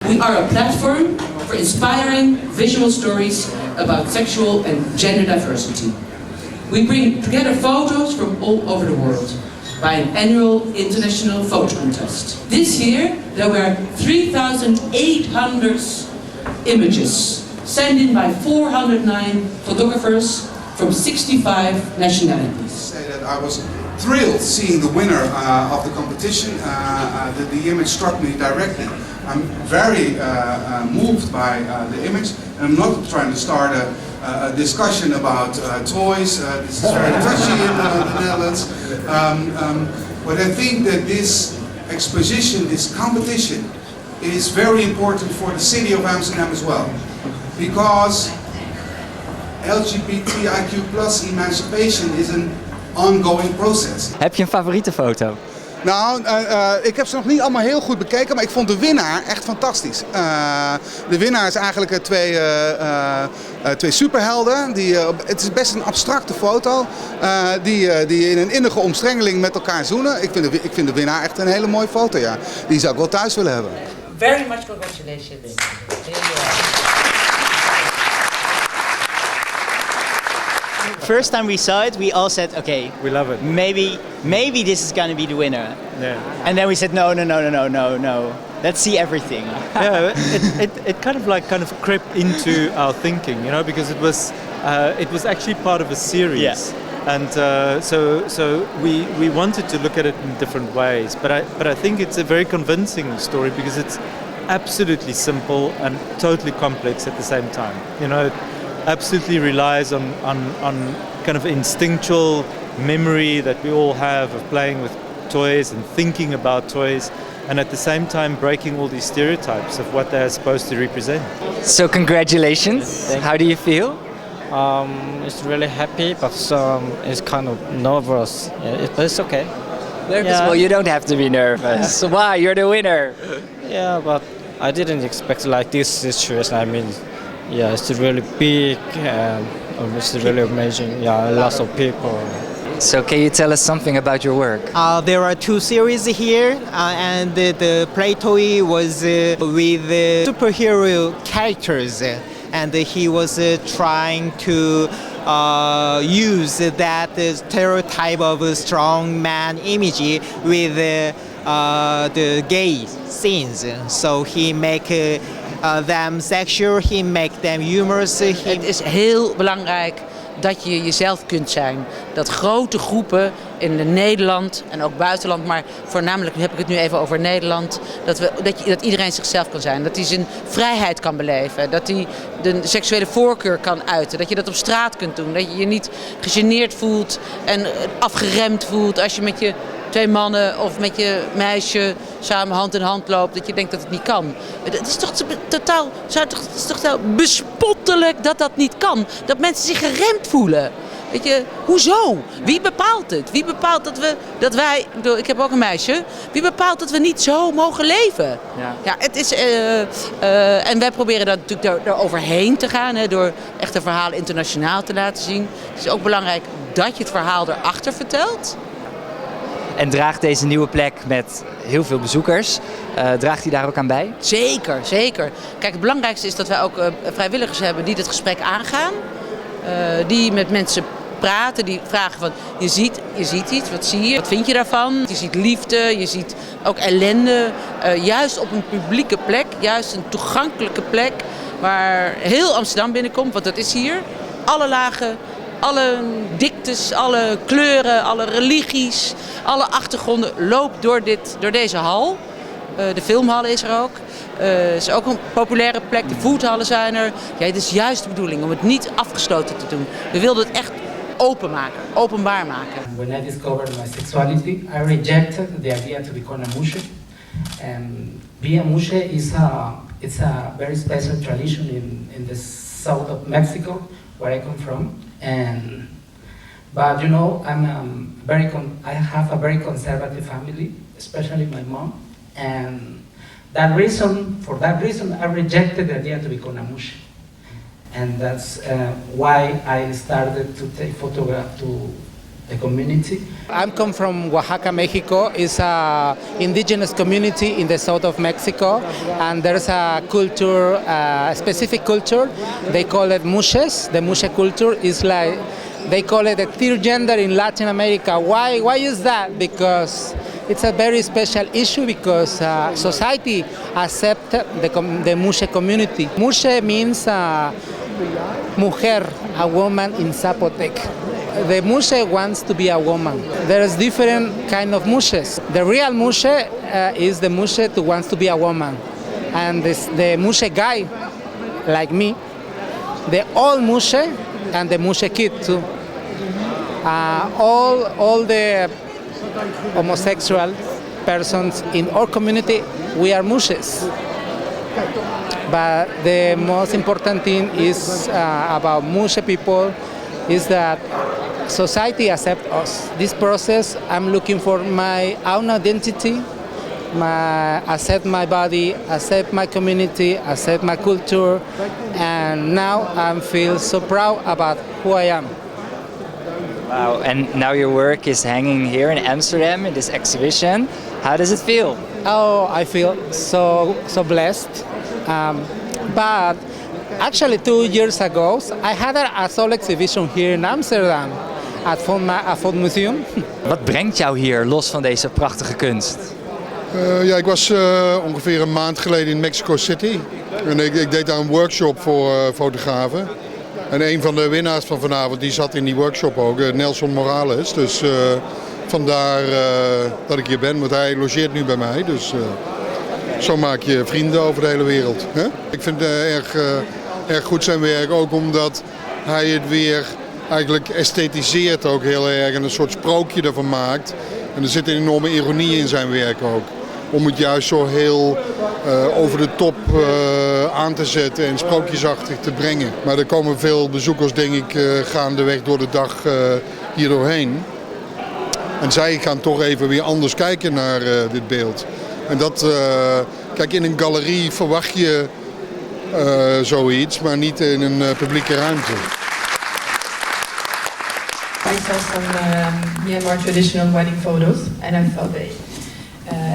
We are a platform for inspiring visual stories about sexual and gender diversity. We bring together photos from all over the world by an annual international photo contest. This year there were 3,800 images sent in by 409 photographers from 65 nationalities. I was thrilled seeing the winner of the competition. The image struck me directly. I'm very moved by the image, and I'm not trying to start a discussion about toys. This is very touchy in the Netherlands. But I think that this exposition, this competition, is very important for the city of Amsterdam as well, because LGBTIQ+ emancipation is an ongoing process. Heb je een favoriete foto? Nou, ik heb ze nog niet allemaal heel goed bekeken, maar ik vond de winnaar echt fantastisch. De winnaar is eigenlijk twee superhelden. Het is best een abstracte foto, die in een innige omstrengeling met elkaar zoenen. Ik vind de winnaar echt een hele mooie foto, ja. Die zou ik wel thuis willen hebben. Very much congratulations. First time we saw it, we all said, okay, we love it. Maybe this is going to be the winner. Yeah. And then we said, no. Let's see everything. Yeah, it kind of crept into our thinking, you know, because it was actually part of a series. Yeah. And so we wanted to look at it in different ways, but I think it's a very convincing story because it's absolutely simple and totally complex at the same time. You know, it absolutely relies on kind of instinctual memory that we all have of playing with toys and thinking about toys, and at the same time breaking all these stereotypes of what they're supposed to represent. So congratulations. How do you feel? It's really happy, but it's kind of nervous. But it's okay. Nervous? Yeah. Well, you don't have to be nervous. So why? You're the winner. Yeah, but I didn't expect like this situation. I mean, yeah, it's really big and it's really amazing. Yeah, lots of people. So can you tell us something about your work? There are two series here, and the play toy was with superhero characters, and he was trying to use that stereotype of a strong man image with the gay scenes. So he make them sexual, he make them humorous. Het is heel belangrijk dat je jezelf kunt zijn. Dat grote groepen in Nederland en ook buitenland, maar voornamelijk heb ik het nu even over Nederland, dat iedereen zichzelf kan zijn. Dat hij zijn vrijheid kan beleven. Dat hij de seksuele voorkeur kan uiten. Dat je dat op straat kunt doen. Dat je je niet gegeneerd voelt en afgeremd voelt als je met je twee mannen of met je meisje samen hand in hand loopt, dat je denkt dat het niet kan. Het is toch totaal bespottelijk dat dat niet kan. Dat mensen zich geremd voelen. Weet je, hoezo? Wie bepaalt het? Wie bepaalt dat wij, ik heb ook een meisje, wie bepaalt dat we niet zo mogen leven? Ja, het is, en wij proberen dat natuurlijk er overheen te gaan, hè, door echte verhalen internationaal te laten zien. Het is ook belangrijk dat je het verhaal erachter vertelt. En draagt deze nieuwe plek met heel veel bezoekers, draagt hij daar ook aan bij? Zeker, zeker. Kijk, het belangrijkste is dat wij ook vrijwilligers hebben die dit gesprek aangaan. Die met mensen praten, die vragen van, je ziet iets, wat zie je? Wat vind je daarvan? Je ziet liefde, je ziet ook ellende. Juist op een publieke plek, juist een toegankelijke plek waar heel Amsterdam binnenkomt, want dat is hier. Alle lagen, alle diktes, alle kleuren, alle religies, alle achtergronden loopt door deze hal. De filmhal is er ook. Het is ook een populaire plek. De foodhallen zijn er. Ja, het is juist de bedoeling om het niet afgesloten te doen. We wilden het echt openbaar maken. When I discovered my sexuality, I rejected the idea to become a mushe. And being a mushe it's a very special tradition in the south of Mexico, where I come from. But you know, I have a very conservative family, especially my mom, and for that reason, I rejected the idea to become a mushe. And that's why I started to take photograph, to the community. I come from Oaxaca, Mexico. It's an indigenous community in the south of Mexico, and there's a culture, a specific culture. They call it mushes. The mushe culture is like, they call it the third gender in Latin America. Why is that? Because it's a very special issue, because society accepts the mushe community. Mushe means mujer, a woman in Zapotec. The mushe wants to be a woman. There's different kind of mushes. The real mushe is the mushe who wants to be a woman. And the mushe guy, like me, the old mushe and the mushe kid too. All the homosexual persons in our community, we are mushes. But the most important thing is about mushe people is that society accepts us. This process, I'm looking for my own identity, accept my body, accept my community, accept my culture, and now I feel so proud about who I am. Wow, and now your work is hanging here in Amsterdam in this exhibition. How does it feel? Oh, I feel so blessed. But actually 2 years ago, I had a solo exhibition here in Amsterdam at Fond Museum. Wat brengt jou hier, los van deze prachtige kunst? Ja, ik was ongeveer een maand geleden in Mexico City. En ik deed daar een workshop voor fotografen. En een van de winnaars van vanavond die zat in die workshop ook, Nelson Morales. Dus vandaar dat ik hier ben, want hij logeert nu bij mij. Dus zo maak je vrienden over de hele wereld. Hè? Ik vind het erg goed zijn werk, ook omdat hij het weer eigenlijk esthetiseert ook heel erg en een soort sprookje ervan maakt. En er zit een enorme ironie in zijn werk ook. Om het juist zo heel over de top aan te zetten en sprookjesachtig te brengen. Maar er komen veel bezoekers, denk ik, gaandeweg door de dag hier doorheen. En zij gaan toch even weer anders kijken naar dit beeld. En dat, kijk, in een galerie verwacht je zoiets, maar niet in een publieke ruimte. I saw some Myanmar traditional wedding photos, and I thought they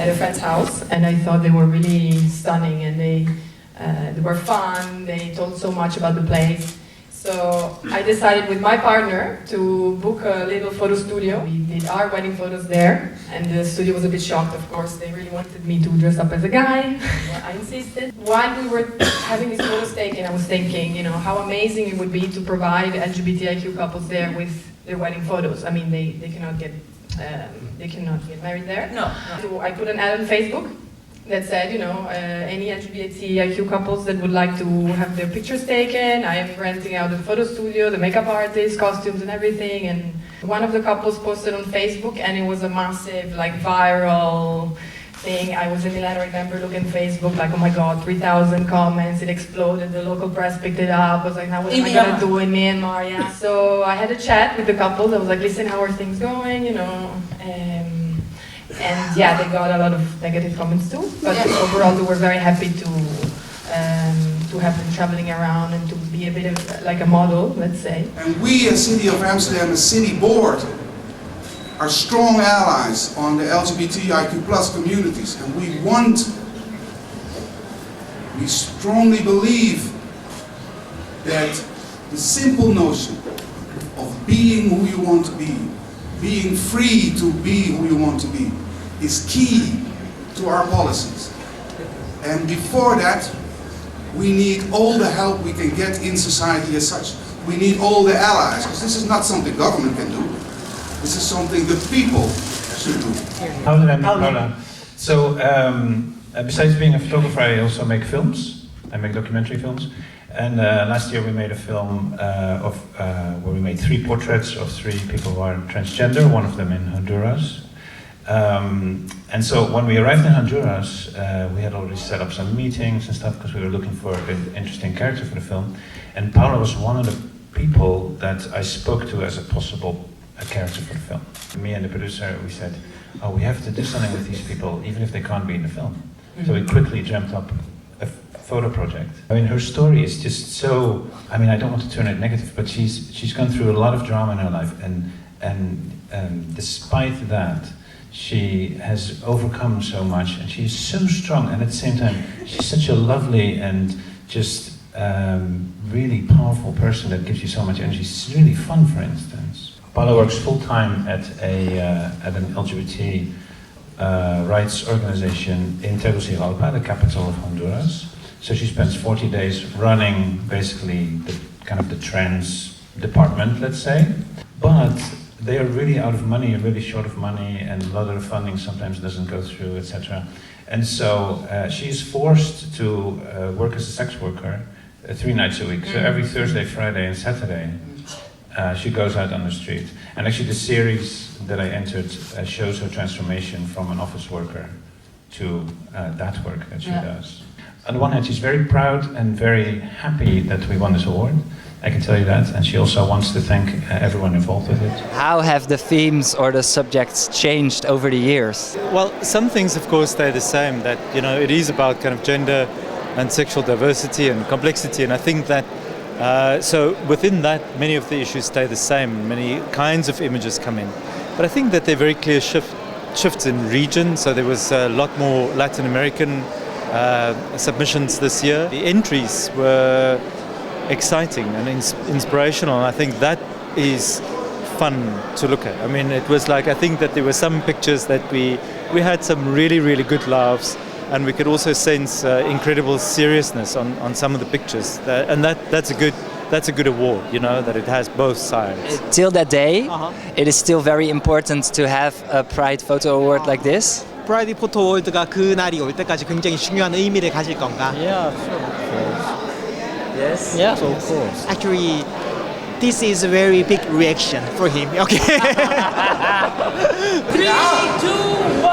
at a friend's house, and I thought they were really stunning, and they were fun. They told so much about the place. So I decided with my partner to book a little photo studio. We did our wedding photos there, and the studio was a bit shocked, of course. They really wanted me to dress up as a guy. I insisted. While we were having these photos taken, I was thinking, you know, how amazing it would be to provide LGBTIQ couples there with their wedding photos. I mean, they cannot get married there. No. So I put an ad on Facebook that said, you know, any LGBTIQ couples that would like to have their pictures taken, I am renting out the photo studio, the makeup artist, costumes and everything. And one of the couples posted on Facebook, and it was a massive, like, viral thing. I was in Milan, I remember looking at Facebook, like, oh my god, 3,000 comments, it exploded, the local press picked it up. I was like, now what am I gonna do in Myanmar? Yeah. So I had a chat with the couple. I was like, listen, how are things going, you know? And yeah, they got a lot of negative comments too, but overall they were very happy to have them traveling around and to be a bit of like a model, let's say. And we as City of Amsterdam, as City Board, are strong allies on the LGBTIQ plus communities, and we strongly believe that the simple notion of being who you want to be, being free to be who you want to be, is key to our policies. And before that, we need all the help we can get in society as such. We need all the allies, because this is not something government can do. This is something the people should do. Hallen. So, besides being a photographer, I also make films. I make documentary films. And last year we made a film where we made 3 portraits of 3 people who are transgender, one of them in Honduras. And so when we arrived in Honduras, we had already set up some meetings and stuff because we were looking for an interesting character for the film. And Paula was one of the people that I spoke to as a possible character for the film. Me and the producer, we said, oh, we have to do something with these people, even if they can't be in the film. Mm-hmm. So we quickly dreamt up a photo project. I mean, her story is just so, I mean, I don't want to turn it negative, but she's gone through a lot of drama in her life, and despite that, she has overcome so much, and she's so strong, and at the same time, she's such a lovely and just really powerful person that gives you so much energy. She's really fun, for instance. Paula works full-time at an LGBT rights organization in Tegucigalpa, the capital of Honduras. So she spends 40 days running basically the trans department, let's say. But they are really out of money, really short of money, and a lot of the funding sometimes doesn't go through, etc. And so she's forced to work as a sex worker 3 nights a week. So every Thursday, Friday, and Saturday, she goes out on the street. And actually the series that I entered shows her transformation from an office worker to that work that she does. On the one hand, she's very proud and very happy that we won this award. I can tell you that, and she also wants to thank everyone involved with it. How have the themes or the subjects changed over the years? Well, some things, of course, stay the same. That it is about kind of gender and sexual diversity and complexity, and I think that so within that, many of the issues stay the same. Many kinds of images come in, but I think that there are very clear shifts in region. So there was a lot more Latin American submissions this year. The entries were exciting and inspirational, and I think that is fun to look at. I mean, it was like, I think that there were some pictures that we had some really, really good laughs, and we could also sense incredible seriousness on some of the pictures, and that's a good award, that it has both sides. Till that day, it is still very important to have a Pride Photo Award like this. 프라이드 포토 어워드가 그 날이 올 때까지 굉장히 중요한 의미를 가질 건가? Yeah, sure, of course. Yes? Yes, of course. Actually, this is a very big reaction for him. Okay. 3, 2,